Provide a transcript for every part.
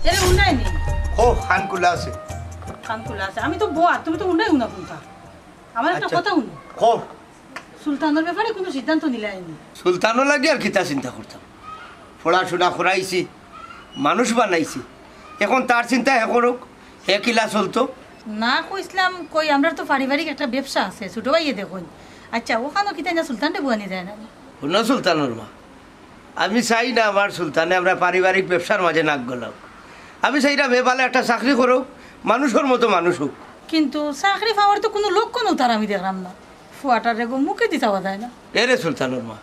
এরে উন্নয় নেই ও খান খোলা আছে আমি তো বোয়া তুমি তো উন্নয় উনা কোনটা আমার একটা কথা উনো ও সুলতানের ব্যাপারে কোনো সিদ্ধান্ত নিলাইনি সুলতানও লাগে আর কিতা চিন্তা করতাম পড়াশোনা করাইছি মানুষ বানাইছি এখন তার চিন্তা হে করুক হে কিলা চলতো না কইছিলাম কই আমরা তো পারিবারিক একটা ব্যবসা আছে ছোট ভাইয়ে দেখুন আচ্ছা ওখানে কিতা না সুলতানটা বুয়ানি যায় না শুনো সুলতানের মা আমি চাই না আমার সুলতানে আমরা পারিবারিক ব্যবসার মাঝে নাক গলাম আমি চাই না ভালো একটা চাকরি করুক মানুষের মতো মানুষ হোক কিন্তু চাকরি পাওয়ার তো কোনো লক্ষণ তার আমি দেখলাম না ফুয়াটার রেগো মুখে দিতে পাওয়া যায় না এরে সুলতানের মা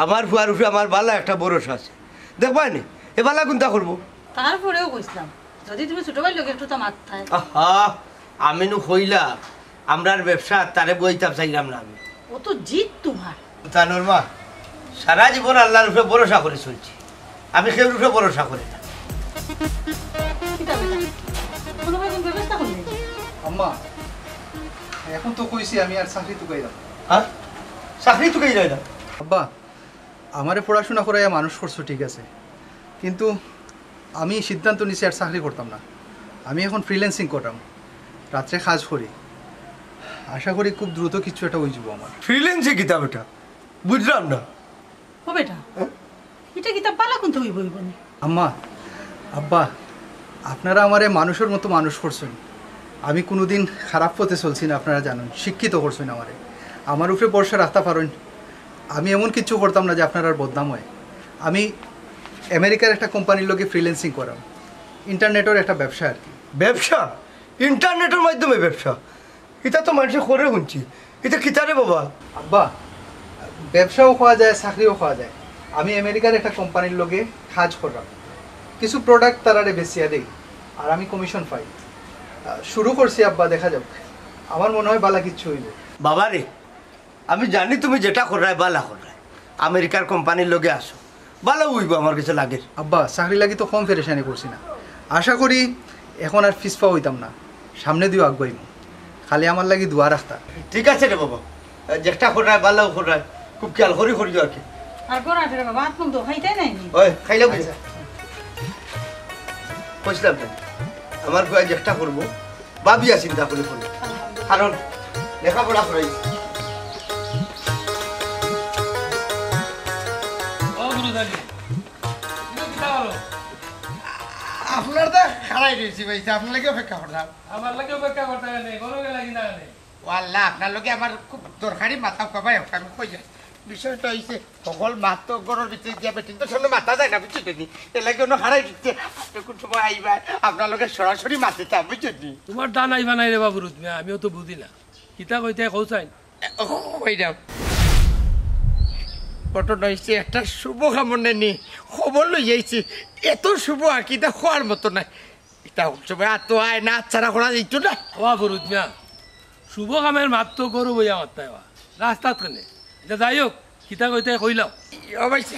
আমার ফুয়ার উপরে আমার ভালো একটা ভরসা আছে দেখবাই নি এ ভালো কোনটা করবো তারপরেও কইছিলাম যদি তুমি ছোট ভাই লোক একটু তো মাথায় আমিনু কইলা আমরার ব্যবসা তারে বইতাম চাইলাম না আমি ও তো জিত তোমার সুলতানের মা সারা জীবন আল্লাহর উপরে ভরসা করে চলছি আমি কেউ উপরে ভরসা করি না আম্মা এখন তো কইছি আমি আর চাকরি তো কইলাম হ্যাঁ চাকরি তো কই যায় না আব্বা আমারে পড়াশোনা করাইয়া মানুষ করছো ঠিক আছে কিন্তু আমি সিদ্ধান্ত নিছি আর চাকরি করতাম না আমি এখন ফ্রিল্যান্সিং করতাম রাত্রে কাজ করি আশা করি খুব দ্রুত কিছু একটা হয়ে যাব আমার ফ্রিল্যান্সে কিতাব এটা বুঝলাম না ও বেটা এটা কিতাব পালা কোন তুমি বইব না আম্মা আব্বা আপনারা আমারে মানুষের মতো মানুষ করছেন আমি কোনোদিন খারাপ পথে চলছি না আপনারা জানেন শিক্ষিত করছেন আমারে আমার উপরে ভরসা রাখতে পারেন আমি এমন কিছু করতাম না যে আপনার আর বদনাম হয় আমি আমেরিকার একটা কোম্পানির লোকে ফ্রিল্যান্সিং করাম ইন্টারনেটের একটা ব্যবসা আর কি ব্যবসা ইন্টারনেটের মাধ্যমে ব্যবসা এটা তো মানুষে করে শুনছি এটা কিতারে বাবা আব্বা ব্যবসাও খাওয়া যায় চাকরিও খাওয়া যায় আমি আমেরিকার একটা কোম্পানির লোকে কাজ করলাম কিছু প্রোডাক্ট তারারে বেচিয়া দেই আর আমি কমিশন পাই শুরু করছি আব্বা দেখা যাক আমার মনে হয় বালা কিচ্ছু হইব বাবা রে আমি জানি তুমি যেটা করায় বালা করায় আমেরিকার কোম্পানির লোকে আসো ভালো হইব আমার কাছে লাগে আব্বা চাকরি লাগি তো কম ফেরেশানি করছি না আশা করি এখন আর ফিসপা হইতাম না সামনে দিও আগুয়াইম খালি আমার লাগি দোয়া রাখতা ঠিক আছে রে বাবা যেটা করায় ভালো করায় খুব খেয়াল করি করি আর কি আর গোরা রে বাবা তুমি তো খাইতে নাই ওই খাইলে বুঝা বুঝলাম না আমার গোয়া যেটা করবো ভাবিয়া চিন্তা করে করবো কারণ লেখাপড়া করাইছি আপনার তো খারাই রয়েছি ভাই আপনার লাগে অপেক্ষা করলাম আমার লাগে অপেক্ষা করতে হবে না গরমে লাগি না আল্লাহ আপনার লগে আমার খুব দরকারি মাথা কবাই আমি কই যাই বিষয়টা হইছে সকল মাত তো গরুর ভিতরে দিয়া বেটিন তো সামনে মাথা যায় না বুঝছি নি এর লাগে অন্য হারাই দিচ্ছে আপনি কোন সময় আইবা আপনার লগে সরাসরি মাতিতে বুঝছি নি তোমার ডান আইবা নাই রে বাবু রুতমিয়া আমিও তো বুঝি না কিতা কইতে কৌসাইন কইরাম ঘটনা হয়েছে একটা শুভ কামনা নি খবর লই যাইছি এত শুভ আর কি এটা খোয়ার মতো নাই এটা সময় আর তো আয় না ছাড়া করা যাইতো না বাবু রুতমিয়া শুভ কামের মাত্র গরু বইয়া মাত্তাই রাস্তাত কেনে এটা যাই হোক কিতা কইতে কইলাম অবশ্য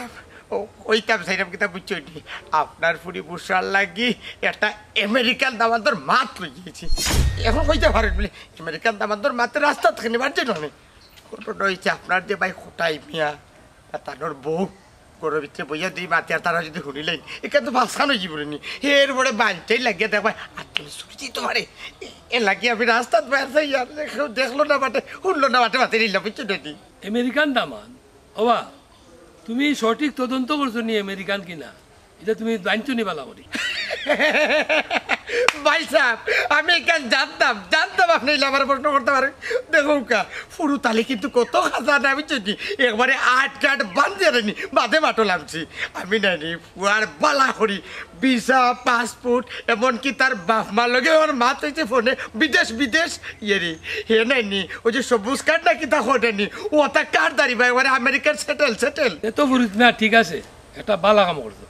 ওইটাম সাইরাম কিতা বুঝছো নি আপনার ফুরি বুসার লাগি একটা আমেরিকান দামান্তর মাত লই গিয়েছি এখন কইতে পারেন বলে আমেরিকান দামান্তর মাত্র রাস্তা থেকে নেবার জন্য নেই ঘটনা হয়েছে আপনার যে ভাই কোটাই মিয়া তানোর বউ গরুর ভিতরে বইয়া দুই মাতি আর তারা যদি শুনিলেন এখানে তো ভাসানো জীবনে নি এর বড়ে বাঞ্চাই লাগিয়ে দেখবা আর তুমি শুনছি তোমারে এ লাগিয়ে আমি রাস্তাত বেড়াই আর দেখলো না বাটে শুনলো না বাটে বাতে নিলাম বুঝছো নাকি আমেরিকান দামান ওবা তুমি সঠিক তদন্ত করছো নি আমেরিকান কিনা এটা তুমি জানছো নি বালা করি ভাই সাহেব আমি এখানে জানতাম আপনি আমার প্রশ্ন করতে পারেন দেখুন কা ফুরু তালে কিন্তু কত খাজা না বুঝছি একবারে আট কাট বান্ধে নি বাঁধে মাটো লামছি আমি নাইনি ফুয়ার বালা করি ভিসা পাসপোর্ট এমনকি তার বাপ মার লগে আমার মাত হয়েছে ফোনে বিদেশ ইয়েরি হে নাইনি ওই যে সবুজ কার্ড না কিতা ঘটেনি ও তা কার্ড দাঁড়িয়ে এবারে আমেরিকার সেটেল এত ফুরিত না ঠিক আছে একটা বালা কাম করছো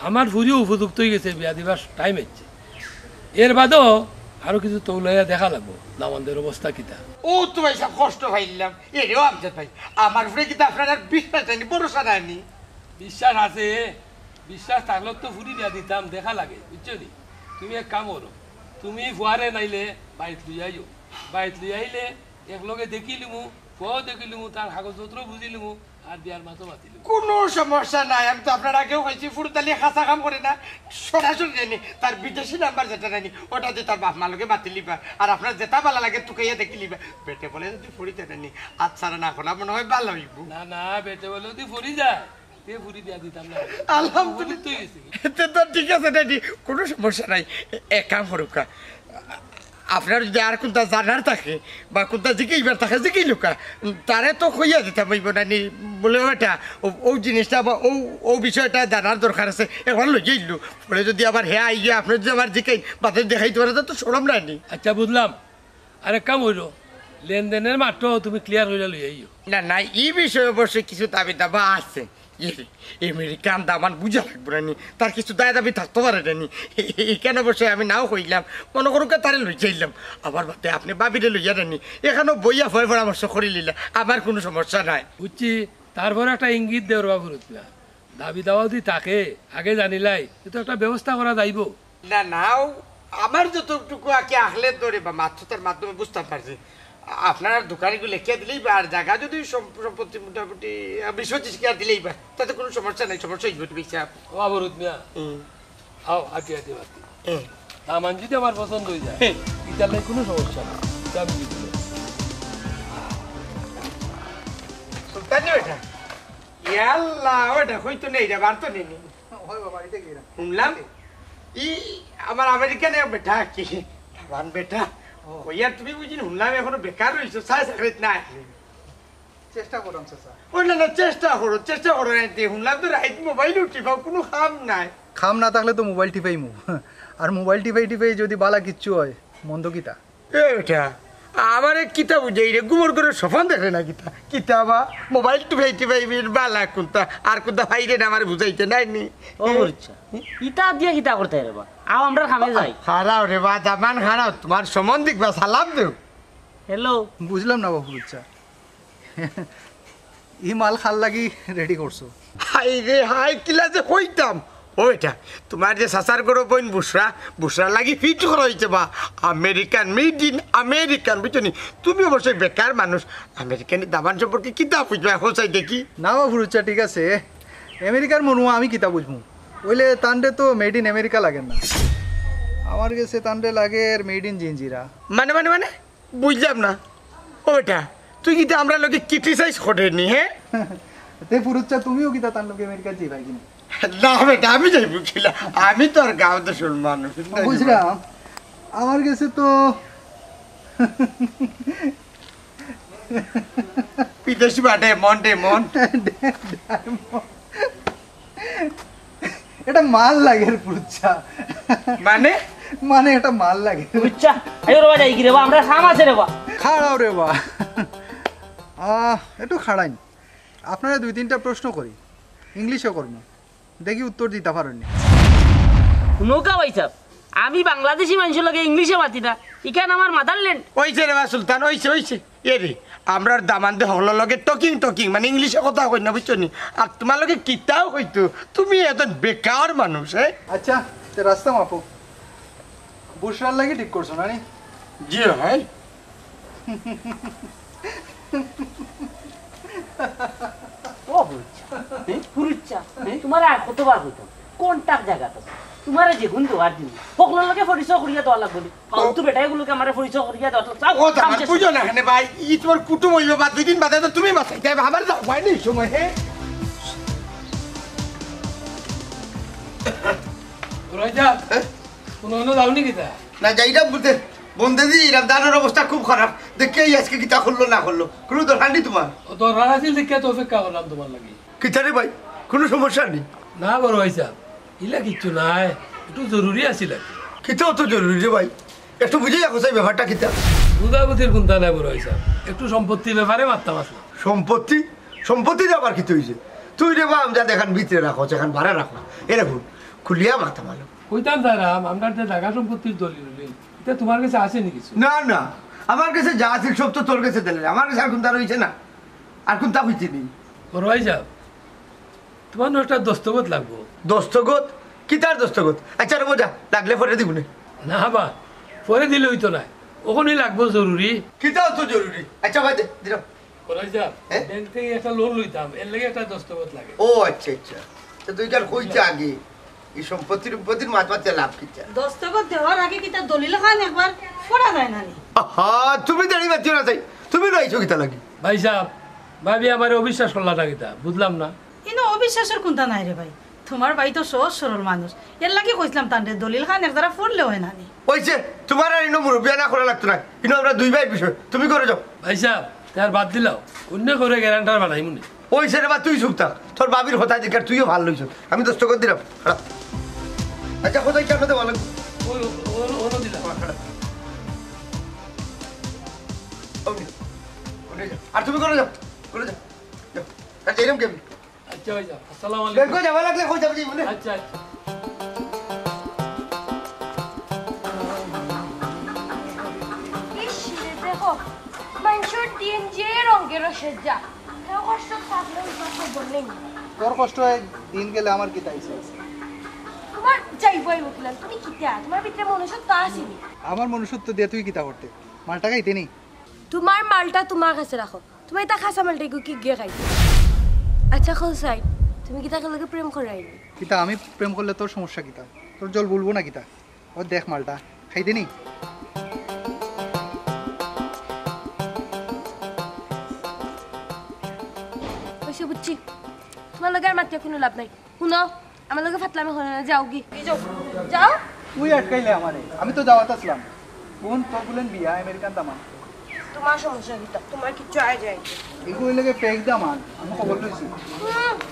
আমার ফুরিও উপযুক্ত হয়ে গেছে বিয়া দিবার টাইম হচ্ছে এর বাদও আরো কিছু তৌলাইয়া দেখা লাগবো দামানদের অবস্থা কিতা ও তো ভাই সব কষ্ট পাইলাম এরেও আমজাদ ভাই আমার উপরে কিন্তু আপনার আর বিশ্বাস হয়নি ভরসা নেয়নি বিশ্বাস আছে বিশ্বাস থাকলে তো ফুরি দিয়া দিতাম দেখা লাগে বুঝছো নি তুমি এক কাম করো তুমি ফুয়ারে নাইলে বাইত লই আইও বাইত লই আইলে একলগে দেখিলিমু ফুয়াও দেখিলিমু তার কাগজপত্র বুঝিলিমু আর বিয়ার মাতো মাতিল কোনো সমস্যা নাই। আমি তো আপনার আগেও কইছি ফুরতালি খাসা কাম করে না, সরাসরি জানি তার বিদেশি নাম্বার যেটা জানি ওটা দিয়ে তার বাপ মালকে মাতি লিবা, আর আপনার যেটা ভালো লাগে তুকাইয়া দেখি লিবা। বেটে বলে যদি ফুরিতে জানি আচ্ছা না খোলা মনে হয় ভালো হইব। না না বেটে বলে তুই ফুরি যায় তুই ফুরি দিয়া দিতাম না। আলহামদুলিল্লাহ তুই গেছি তো ঠিক আছে ড্যাডি, কোনো সমস্যা নাই। এক কাম করুকা, আপনার যদি আর কোনটা জানার থাকে বা কোনটা জিজ্ঞেসবার থাকে জিজ্ঞেস লোকা তারে তো কইয়া দিতাম হইব না নি বলে এটা ও জিনিসটা বা ও বিষয়টা জানার দরকার আছে এখন লই যাইলো পরে যদি আবার হ্যাঁ আইয়া আপনি যদি আমার জিজ্ঞাই বাতে দেখাইতে পারে তো সরম নাই নি। আচ্ছা বুঝলাম। আর এক কাম হইল লেনদেনের মাত্র তুমি ক্লিয়ার হইলে লই আইও। না না এই বিষয়ে অবশ্যই কিছু দাবি দাবা আছে। আমেরিকান দামান বুঝা লাগবো রানি, তার কিছু দায় দাবি থাকতে পারে রানি। এখানে অবশ্যই আমি নাও কইলাম, মনে করুক তারে লই যাইলাম, আবার বাদে আপনি বাবিরে লইয়া রানি এখানেও বইয়া ভয় পরামর্শ করে নিলাম, আমার কোনো সমস্যা নাই। বুঝছি। তারপরে একটা ইঙ্গিত দেওয়ার বাবু রুতলা দাবি দাওয়া যদি থাকে আগে জানিলাই তো একটা ব্যবস্থা করা যাইব। না নাও আমার যতটুকু আগে আহলে ধরে বা মাত্রতার মাধ্যমে বুঝতে পারছি আপনার দোকানিগুলো লিখে দিলেই বা আর জায়গা যদি সম্পত্তি মোটামুটি 20-25 দিলেই বা তাতে কোনো সমস্যা নাই। সমস্যা হইব তুমি হিসাব ও আবার রুতমিয়া আও আগে আগে বাতি দামান যদি আমার পছন্দ হয়ে যায় ইটার নাই কোনো সমস্যা নেই। আমি দিব সুলতানি বেটা ইয়াল্লাহ ওটা হইতো নেই রে বার তো নেই শুনলাম ই আমার আমেরিকানে বেটা কি দামান বেটা ওইয়ার তুমি বুঝি শুনলাম এখনো বেকার রয়েছো চাই চাকরিত নাই। চেষ্টা করলাম স্যার। ও না না চেষ্টা করো শুনলাম তো রাইট মোবাইল উঠিবাও কোনো কাম নাই। খাম না থাকলে তো মোবাইল টিপাই আর মোবাইল টিপাই যদি বালা কিচ্ছু হয় মন্দ কিতা এটা আমার কিতা বুঝাই রে গুমর করে সফান দেখে না কিতা বা মোবাইল টিপাই বালা কোনটা আর কোনটা ভাইরে না আমার বুঝাইতে নাই নি। ও ইচ্ছা ইটা দিয়া কিতা করতে রে বা আও আমরা খামে যাই খারাও রে বা জামান খারাও তোমার সম্বন্ধিক বা সালাম দেও। হ্যালো বুঝলাম না বাবু ইচ্ছা ই মাল খাল লাগি রেডি করছো। হাই রে হাই কিলা যে কইতাম ওইটা তোমার যে সাসার গরো বোন বুসরা লাগি ফিট করা হয়েছে বা আমেরিকান মেড ইন আমেরিকান বুঝছো নি। তুমি অবশ্যই বেকার মানুষ, আমেরিকানি দামান সম্পর্কে কিতাব বুঝবা হোসাই দেখি না বাবু ইচ্ছা ঠিক আছে আমেরিকার মনুয়া আমি কিতা বুঝবো ওইলে তান্ডে তো মেড ইন আমেরিকা লাগে না, আমার কাছে তান্ডে লাগে মেড ইন জিঞ্জিরা। মানে মানে মানে বুঝলাম না ওইটা তুই কিন্তু আমরা লোকে ক্রিটিসাইজ করেনি। হ্যাঁ তে পুরুচ্চা তুমিও কিতা তান লোকে আমেরিকা যাই কিনা না বেটা আমি যাই বুঝলা আমি তো আর গাঁও দেশের মানুষ বুঝলাম। আমার কাছে তো বিদেশি বাটে মন এটা মাল লাগে পুরুচ্চা মানে মানে এটা মাল লাগে বুঝছা আইও রে বা যাই কি রে বা আমরা খাম আছে রে বা খাড়াও রে বা একটু খাড়াইন আপনারা 2-3টা প্রশ্ন করি ইংলিশও করবো দেখি উত্তর দিতে পারেননি। নৌকা ভাইসাব আমি বাংলাদেশি মানুষের লগে ইংলিশে মাতি না ইখান আমার মাদারল্যান্ড ওইছে রে বা সুলতান ওইছে এ রে আমরা দামান দে হল লগে টকিং মানে ইংলিশে কথা কই না বুঝছো নি। আর তোমার লগে কিতাও কইতো তুমি এত বেকার মানুষ। হ্যাঁ আচ্ছা তে রাস্তা মাপো বুসরার লাগে ঠিক করছো না নি? জি হ্যাঁ ও বুঝছা পুরুচ্চা তোমার আর কতবার হইতাম কোনটা জায়গাটা তোমার যে গুণ দেওয়ার দিন সকলের লগে পরিচয় করিয়া দেওয়া লাগবে ফালতু বেটাইগুলোকে আমার পরিচয় করিয়া দেওয়া ও দামান বুঝো না কেন ভাই ই তোমার কুটুম হইবে বা 2 দিন বাদে তো তুমি বাঁচাই যাবে আমার যাও ভাই নেই সময়। হ্যাঁ রইজা কোনো যাওনি কিতা না যাইটা বলতে বন্ধে দি রমজানের অবস্থা খুব খারাপ দেখে আজকে কিতা করলো না করলো কোনো দরকার নেই তোমার। ও তো রানাসিল দেখে তো অপেক্ষা করলাম তোমার লাগি। কিতা রে ভাই কোনো সমস্যা নেই। না বড় ভাইসা ইলা কিচ্ছু নাই একটু জরুরি আছিল। কিতা অত জরুরি রে ভাই একটু বুঝে যাবো সেই ব্যাপারটা কিতা। বুধাবুধির কোনটা নাই বড় ভাইসা একটু সম্পত্তির ব্যাপারে মারতাম আসলো। সম্পত্তি যাবার কি হয়েছে তুই রে বা আমজা দেখান ভিতরে রাখো এখান ভাড়া রাখো এরকম খুলিয়া মাথা মালো কইতাম তারাম আমরা যে জায়গা সম্পত্তির দলিল এটা তোমার কাছে আসেনি কিছু? না আমার কাছে যা আছে সব তো তোর কাছে দিলে আমার কাছে আর কোনটা রয়েছে না আর কোনটা হইতে নেই। বড় ভাইসা তোমার একটা দস্তখত লাগবো। দস্তখত কিতার দস্তখত? আচ্ছা রে বোঝা লাগলে পরে দিব না বা পরে দিলে হইতো না ওখানে লাগবো জরুরি। কিতাও তো জরুরি। আচ্ছা ভাই দিলাম করাই যা হ্যাঁ? ব্যাংক থেকে একটা লোন লইতাম এর লাগে একটা দস্তখত লাগে ও আচ্ছা আচ্ছা তো তুই কার কইতে আগে এই সম্পত্তির মাছ মাছ লাভ কিটা দস্তখত দেওয়ার আগে কি তার দলিল খান একবার পড়া যায় না নি? আহা তুমি দাঁড়ি বাচ্চা না চাই তুমি রইছো কিতা লাগি ভাই সাহেব ভাবি আমার অবিশ্বাস করলা না কিতা বুঝলাম না কিন্তু অবিশ্বাসের কোনটা নাই রে ভাই, তোমার ভাই তো সহজ সরল মানুষ, এর লাগে কইছিলাম তান্ডে দলিল খান এক দ্বারা পড়লে হয় না নি। ওইছে তোমার আর ইনো মুরব্বিয়া না করা লাগতো না ইনো আমরা দুই ভাই বিষয় তুমি করে যাও ভাই সাহেব তার বাদ দিলাও অন্য করে গ্যারান্টার বানাই মনে ওইছে রে বা তুই চুক্তা তোর বাবির হতা দিকার তুইও ভালো লইছ আমি দস্তখত দিলাম খারাপ আচ্ছা কোথায় কেন দেওয়া লাগবে ওনো দিলাম আর তুমি করে যাও করে যাও যাও আর এরকম কেমন আচ্ছা ভাই সাহেব আসসালামু ব্যাংকে আলাইকুম যাওয়া লাগলে কই যাবি মনে আচ্ছা আচ্ছা দেখো মানুষের দিন যে রঙের সেজা কষ্ট থাকলে খবর নেই তোর কষ্ট হয় দিন গেলে আমার কি তাইছে তোমার যাইবই উঠলেন তুমি কিতা তোমার ভিতরে মনুষ্যত্ব আসেনি আমার মনুষ্যত্ব দিয়ে তুই কিতা করতে মালটা খাইতে নি তোমার মালটা তোমার কাছে রাখো তুমি এটা খাসা মালটা কি গিয়ে খাইতে আচ্ছা খোসাই তুমি কি তাকে লগে প্রেম করাইনি কিতা আমি প্রেম করলে তোর সমস্যা কিতা তোর জল বলবো না কিতা ও দেখ মালটা খাইতে নি ওইসব বুঝছি তোমার লগে আর মাতিয়ে কোনো লাভ নাই শুনো আমার লগে ফাতলামি হলে না যাও কি যাও যাও তুই আটকাইলে আমারে আমি তো যাওয়াত আসলাম বোন তোর বলেন বিয়া আমেরিকান দামান তোমার সমস্যা কিতা তোমার কিচ্ছু আয় যায় এগুলো লেগে পেক দামান আমি খবর লইছি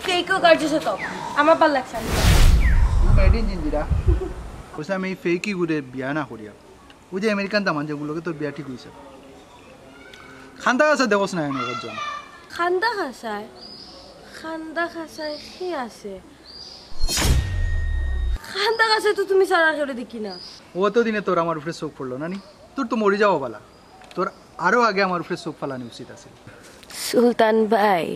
ফেকও কাটছে তো আমার ভাল লাগছে না। মেডিন জিঞ্জিরা বলছে আমি এই ফেকই ঘুরে বিয়া না করিয়া ওই যে আমেরিকান দামান যেগুলোকে তোর বিয়া ঠিক হয়েছে খান্দা আছে দেখোস না এনে একজন খান্দা খাসায় কি আছে খান্দা খাসায় তো তুমি সারা করে দেখি না ও তো দিনে তোর আমার উপরে চোখ পড়লো না নি তোর তো মরে যাওয়া বালা তোর আরো আগে আমার উপরে চোখ ফালানি উচিত আছে সুলতান ভাই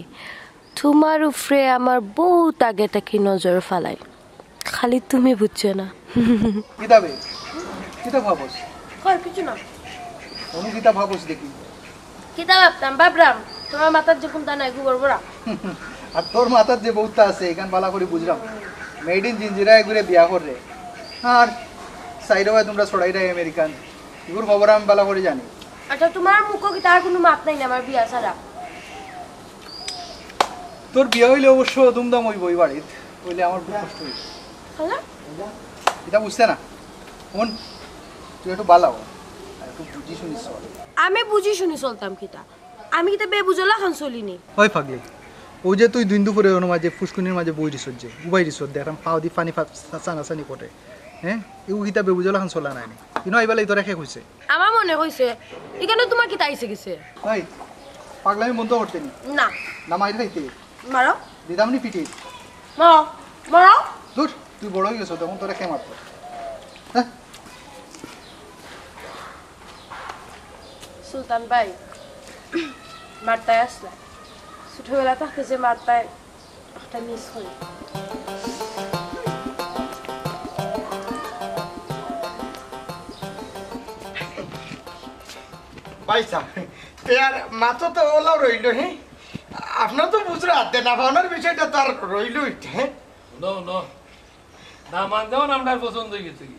তোমার উপরে আমার বহুত আগে থেকে নজর ফালাই খালি তুমি বুঝছো না কিতাবে কিতা ভাবস কর কিছু না অনু কিতা ভাবস দেখি কিতা ভাবরাম তোমার মাথার যখন তা নাই গোবর বড়া আর তোর মাথার যে বউটা আছে এখান বালা করে বুঝলাম মেড ইন জিঞ্জিরা ঘুরে বিয়া করে আর সাইড হয় তোমরা ছড়াইরাই আমেরিকান এগুলোর খবর আমি বালা করে জানি আচ্ছা তোমার মুখো কি তার কোনো মাপ নাই না আমার বিয়া ছাড়া তোর বিয়া হইলে অবশ্য দুমদাম হইব ওই বাড়ির হইলে আমার খুব কষ্ট হইব খালা এটা বুঝতে না মন তুই একটু বালাও আর একটু বুঝি শুনিস চল আমি বুঝি শুনি চলতাম কিতা আমি কিতা বে বুঝলা খান চলিনি হয় ফাগলি ও যে তুই দিন দুপুরে ওর মাঝে ফুসকুনির মাঝে বই রিসোর্ট যে উবাই রিসোর্ট দেখাম পাও দি পানি চানাচানি করে হ্যাঁ এই গীতা বেবুজলা খান চলা নাই কিন্তু এইবেলা তোরা শেষ হয়েছে আমার মনে হইছে এখানে তোমার কিতা আইছে গেছে ভাই পাগলামি বন্ধ করতে নি না না মাইর খাইতে মারো দিদামনি পিটি মারো মারো দূর তুই বড় হয়ে গেছো তখন তোরা কে মারতো হ্যাঁ সুলতান ভাই মারতায় আসলা ছোটবেলা থাকতে যে মারতায় একটা মিস করি পয়সা আর মাথা তো ওলাও রইল হ্যাঁ আপনার তো বুঝরা হাতে না ভাবনার বিষয়টা তার রইল হ্যাঁ নো নো না মানতেও আপনার পছন্দ হয়ে গেছে কি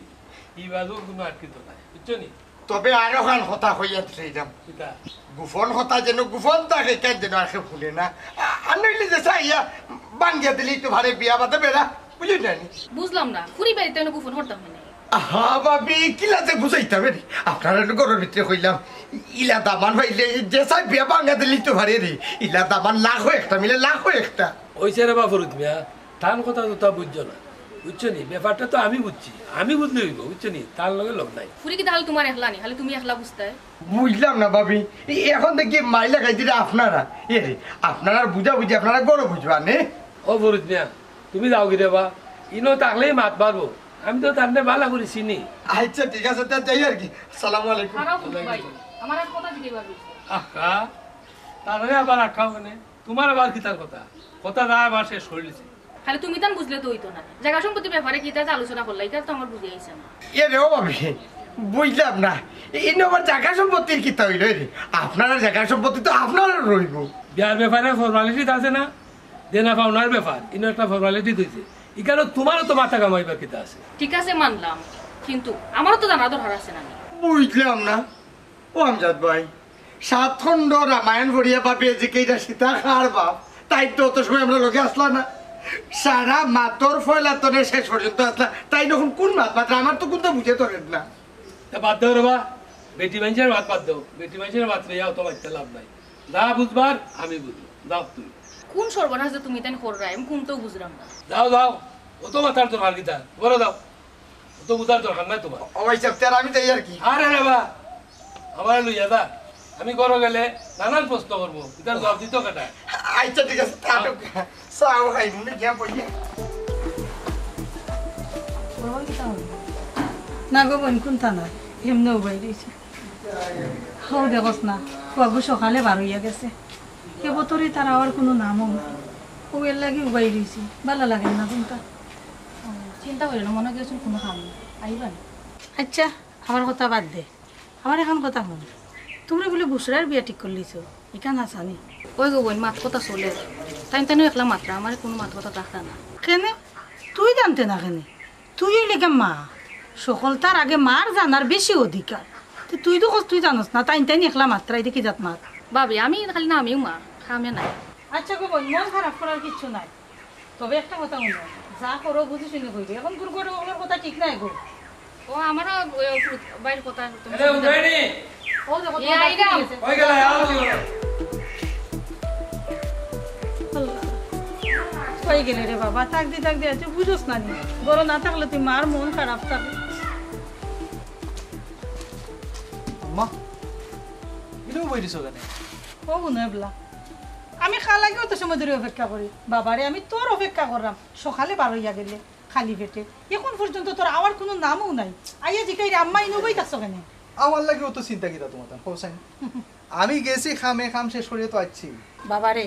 এই বাজুর কোনো আটকিত নাই বুঝছো নি তবে আরো খান হতা হইয়া চাইলাম কিতা গুফন হতা যেন গুফন থাকে কেন যেন আর শুনে না আর নইলে যে চাইয়া বাঙ্গিয়া দিলে একটু ভারে বিয়া বাদে বেড়া বুঝলি না বুঝলাম না ফুরি বাড়িতে কোনো গোপন হরতাম না আহা বাবি কিলাতে বুঝাইতে হবে রে আপনার গরুর ভিতরে কইলাম ইলা দামান হইলে যে চাই বিয়া বাঙ্গা দিলি তো ভারে রে ইলা দামান লাখো একটা মিলে লাখো একটা ওইছে রে বা ফরুদ মিয়া তার কথা তো তা বুঝছো না বুঝছো নি ব্যাপারটা তো আমি বুঝছি আমি বুঝলে হইব বুঝছো নি তার লগে লোক নাই ফুরি কি তাহলে তোমার একলা নি খালি তুমি একলা বুঝতে বুঝলাম না ভাবি এখন দেখি মাইলা খাই দিলে আপনারা এ রে আপনারা বুঝা বুঝি আপনারা গরু বুঝবা নে ও ফরুদ মিয়া তুমি যাও কি রে বা ইনো থাকলেই মাত পারবো আমি তো তার ভালো করে চিনি আচ্ছা ঠিক আছে তা যাই আর কি আসসালামু আলাইকুম খারাপ ভাই আমার আর কথা দিতে পারবি আহা তাহলে আবার আটকাও কেন তোমার আবার কি তার কথা কথা যা আবার শেষ করলিছে খালি তুমি তান বুঝলে তো হইতো না জায়গা সম্পত্তির ব্যাপারে কি তা আলোচনা করলাই এটা তো আমার বুঝে আইছে না এ রে ও ভাবি বুঝলাম না এই আমার জায়গা সম্পত্তির কি হইল রে? আপনার জায়গা সম্পত্তি তো আপনার রইব। বিয়ার ব্যাপারে ফর্মালিটি আছে না, দেনা পাওনার ব্যাপার, ইনো একটা ফর্মালিটি দিয়েছে। এখানে তোমারও তো মাথা কামাইবার কিতা আছে। ঠিক আছে মানলাম, কিন্তু আমারও তো জানা দরকার আছে না। বুঝলাম না ও আমজাদ ভাই, 7 খণ্ড রামায়ণ পড়িয়া পাবে যে কেইটা সীতা খার বাপ, তাই তো অত সময় আমরা লোকে আসলা না। সারা মাতর ফয়লাতনে শেষ পর্যন্ত আসলা, তাই যখন কোন মাত মাত্র আমার তো কোনটা বুঝে তোলেন না। বাদ দাও রে বা, বেটি মানুষের মাত বাদ দাও, বেটি মানুষের মাত লইয়াও তো মারতে লাভ নাই। যা বুঝবার আমি বুঝবো, যাও তুমি। কোন সর্বনাশ যে তুমি তাই কররা, আমি কোনটাও বুঝলাম না। যাও যাও, অত মাথার দরকার কিতা, বলো যাও, অত বুঝার দরকার নাই তোমার। ওই সপ্তাহে আমি তাই আর কি। আরে রে বা, আমার লইয়া যা, আমি ঘরে গেলে নানান প্রশ্ন করবো, এটার জবাব দিত কেটা। আচ্ছা ঠিক আছে, চাও খাই মনে গিয়া পড়িয়া। না গো বোন কোনটা না এমনিও বাইরেছে হো দেখস না বাবু সকালে বার হইয়া গেছে এ বতরে তার আর কোনো নামও নাই ও এর লাগে উবাই রয়েছি ভালো লাগে না কোনটা চিন্তা করি না, মনে করছেন কোনো কাম নেই, আইবা না। আচ্ছা আমার কথা বাদ দে, আমার এখন কথা মন তোমরা বলে বুসরার বিয়া ঠিক করলিছ এখান আসানি ওই গো বোন মাত কথা চলে, তাই তাই একলা মাত্রা, আমার কোনো মাত কথা রাখা না। কেনে তুই জানতে না কেনে তুই লেগে মা সকল তার আগে মার জানার বেশি অধিকার তুই তো তুই জানোস না তাই তাই একলা মাত্রাই দেখি যাত মাত ভাবি আমি খালি না আমিও মা খামে নাই। আচ্ছা গো বোন মন খারাপ করার কিচ্ছু নাই, তবে একটা কথা মনে যা করো বুঝি শুনে কইবে এখন তোর করে ওগুলোর কথা ঠিক নাই গো। ও আমারও বাইরের কথা আরে উঠাইনি ও দেখো এ আইরা হই গেল আও দিও কই গেলে রে বাবা থাক দি আছে বুঝোস না নি বড় না থাকলে তুই মার মন খারাপ থাকে। আম্মা এটাও বইরিস কেন? ও নয় বলা আমি খালাকেও তো সময় ধরে অপেক্ষা করি বাবারে আমি তোর অপেক্ষা করলাম সকালে বার হইয়া গেলে খালি পেটে এখন পর্যন্ত তোর আমার কোনো নামও নাই আইয়া জিকাই রে আম্মা ইনো বইতাছ কেন? আমার লাগে অত চিন্তা কিতা তোমার হোসেন আমি গেছি খাম শেষ করে তো আসছি। বাবারে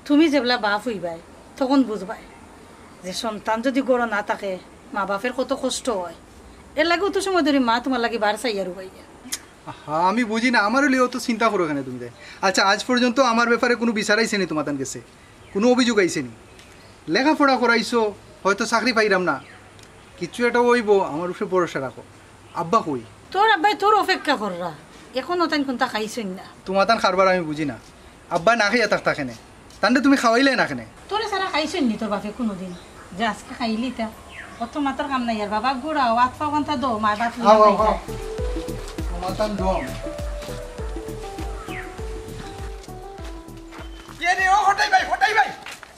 তুমি যেবেলা বাপ হইবাই তখন বুঝবাই যে সন্তান যদি গড় না থাকে মা বাপের কত কষ্ট হয় এর লাগে অত সময় ধরে মা তোমার লাগে বার চাইয়া রুবাইয়া। হ্যাঁ আমি বুঝি না আমারও লিয়ে অত চিন্তা করো কেন তুমি? আচ্ছা আজ পর্যন্ত আমার ব্যাপারে কোনো বিচার আইসে নি তোমার কাছে, কোনো অভিযোগ আইসে নি? লেখাপড়া করাইছো হয়তো চাকরি পাইরাম না, কিছু একটা হইব আমার উপরে ভরসা রাখো। আব্বা কই? তোর আব্বাই তোর অপেক্ষা কররা এখনো তাই কোনটা খাইছই না। তোমার তান খারবার আমি বুঝি না, আব্বা না খাইয়া থাকতা কেনে তান্ডে তুমি খাওয়াইলে না কেনে? তোরে সারা খাইছই নি তোর বাপে কোনোদিন যে আজকে খাইলি তা অত মাত্র কাম নাই আর বাবা গোড়াও আত পাও কান্তা দো মায় বাত তোমার তান দম কে রে ও হটাই ভাই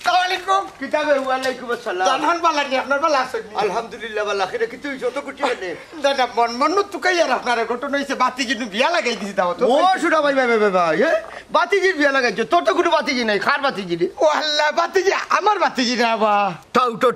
আসসালামু আলাইকুম। কিতাবে ওয়ালাইকুম আসসালাম। জানহান বালা নি আপনার বালা আছে? আলহামদুলিল্লাহ বালা কিরে কি তুই যত কুটি হলে দাদা মন তুকাই আর আপনার ঘটনা হইছে বাতি কিন্তু বিয়া লাগাই দিছি দাও তো। ও শুনা ভাই ভাই বাতিজির বিয়া লাগাইছো তোর তো কোনো বাতিজি নাই খার বাতিজি রে। ও আল্লাহ বাতিজি আমার বাতিজি না বা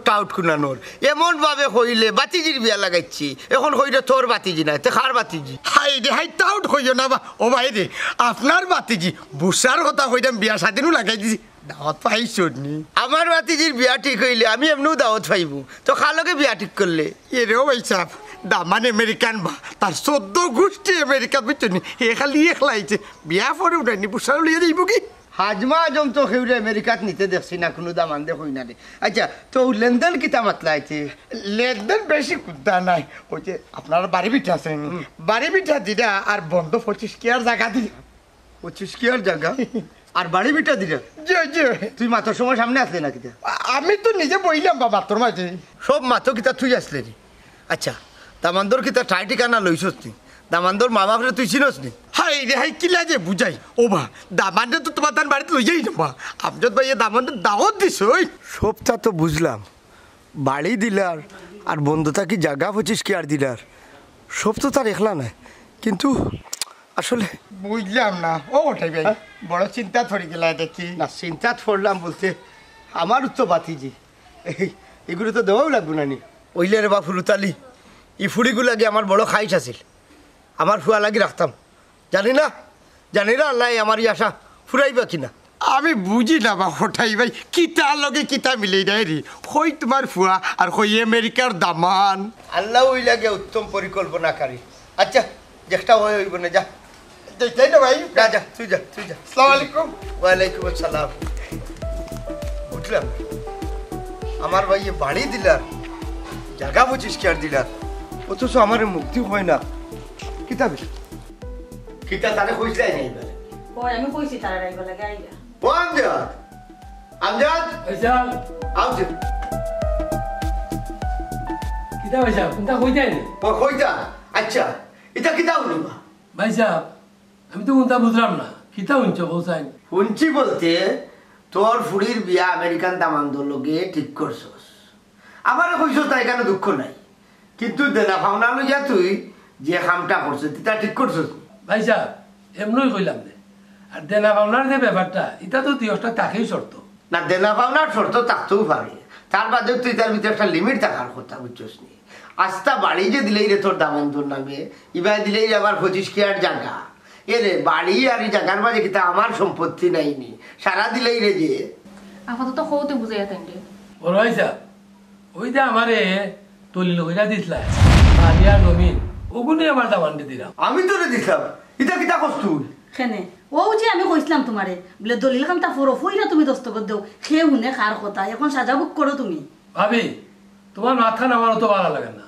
টাউট কুনানোর এমন ভাবে হইলে বাতিজির বিয়া লাগাইছি এখন হইলে তোর বাতিজি নাই তে খার বাতিজি। হাই রে হাই টাউট হইও না বা ও ভাই রে আপনার বাতিজি বুসার কথা হইতাম বিয়া সাদিনও লাগাই দিছি দাওয়াত পাইছো নি? আমার বাতিজির বিয়া ঠিক হইলে আমি এমনিও দাওয়াত পাইব তো খালকে বিয়া ঠিক করলে এ রে ও ভাই সাহেব দামান আমেরিকান বা তার 14 গোষ্ঠী আমেরিকা বুঝছো নি এ খালি একলাইছে বিয়া পরে উঠাইনি বুসার লিয়ে যাইব কি? হাজমা আজম তো সেউরে আমেরিকাত নিতে দেখছি না কোনো দামান দে হই না রে। আচ্ছা তো লেনদেন কিতা মাতলা আছে? লেনদেন বেশি কুদ্দা নাই ওই যে আপনার বাড়ি পিঠা আছে বাড়ি পিঠা দিরা আর বন্ধ 25 কি আর জায়গা দিরা 25 কি আর জায়গা আর বাড়ি বিটা দিরা যে তুই মাথার সময় সামনে আসলে না কিতা? আমি তো নিজে বইলাম বাবা তোর মাঝে সব মাথো কিতা তুই আসলে রে। আচ্ছা দামান্দর কিতা ঠাই ঠিকানা লইছস নি? দামান্দর মা বাপরে তুই চিনস নি? হাই রে হাই কিলা যে বুঝাই ও বা দামানটা তো তোমার তার বাড়িতে লই যাই না আমজদ ভাই দামানটা দাওয়াত দিছ সবটা তো বুঝলাম, বাড়ি দিলার আর বন্ধুতা কি জায়গা 25 কি আর দিলার সব তো তার একলা না, কিন্তু আসলে বুঝলাম না ও ওঠাই ভাই বড় চিন্তা ধরে গেলা দেখি না চিন্তা করলাম বলতে আমার তো বাতিজি এগুলো তো দেওয়াও লাগবে না নি ওইলে রে বা ফুলুতালি ই ফুড়িগুলো আগে আমার বড় খাইস আছিল আমার ফুয়া লাগি রাখতাম জানি না আল্লাহ আমার আশা ফুরাইবা কিনা। আমি বুঝি না বা হঠাই ভাই কিতা লগে কিতা মিলে দেয় রে হই তোমার ফুয়া আর হই আমেরিকার দামান আল্লাহ ওই লাগে উত্তম পরিকল্পনাকারী আচ্ছা যেটা হইব না যা দেখতেই না ভাই যা যা তুই যা আসসালামু আলাইকুম ওয়ালাইকুম আসসালাম বুঝলাম আমার ভাই বাড়ি দিলার জায়গা বুঝিস কি আর দিলার অথচ আমার মুক্তি হয় না কিতাবে কিতা তারে কইছে নাই বলে ওই আমি কইছি তারা রাইবা লাগে আইলা ও আমজাদ আমজাদ আচ্ছা আমজাদ কিতা ভাই সাহেব কোনটা কই যায় ও কইতা আচ্ছা এটা কিতা হইবা ভাই সাহেব আমি তো কোনটা বুঝলাম না কিতা হইছ বলছেন শুনছি বলতে তোর ফুড়ির বিয়া আমেরিকান দামান্দর লগে ঠিক করছস আমারে কইছ তাই কেন দুঃখ নাই কিন্তু দেনা ভাবনা লইয়া তুই যে কামটা করছিস তা ঠিক করছস ভাই সাহেব এমনই কইলাম দে আর দেনা পাওনার যে ব্যাপারটা এটা তো দিয়সটা তাকেই শর্ত না দেনা পাওনার শর্ত থাকতেও পারে তার বাদে তুই তার ভিতরে একটা লিমিট থাকার কথা বুঝছস নি আস্তা বাড়ি যে দিলেই রে তোর দামান্দর নামে ইবাই দিলেই আবার 25 কি আর জায়গা এরে বাড়ি আর এই জায়গার মাঝে কিতা আমার সম্পত্তি নাইনি সারা দিলেই রে যে আপাতত কৌতে বুঝাইয়া তেন্ডে বড় ভাই সাহেব ওই যে আমারে দলিল হইরা দিছিলা বাড়িয়া জমিন ওগুলি আমার দামান্ডে দিলাম আমি তোরে দিলাম এটা কিতা করছ তুই খেনে ও যে আমি কইছিলাম তোমারে বলে দলিল খামটা ফরো ফইরা তুমি দস্তখত দেও খেয়ে হুনে কার কথা এখন সাজা বুক করো তুমি ভাবি তোমার মাথা আমার অত ভালো লাগে না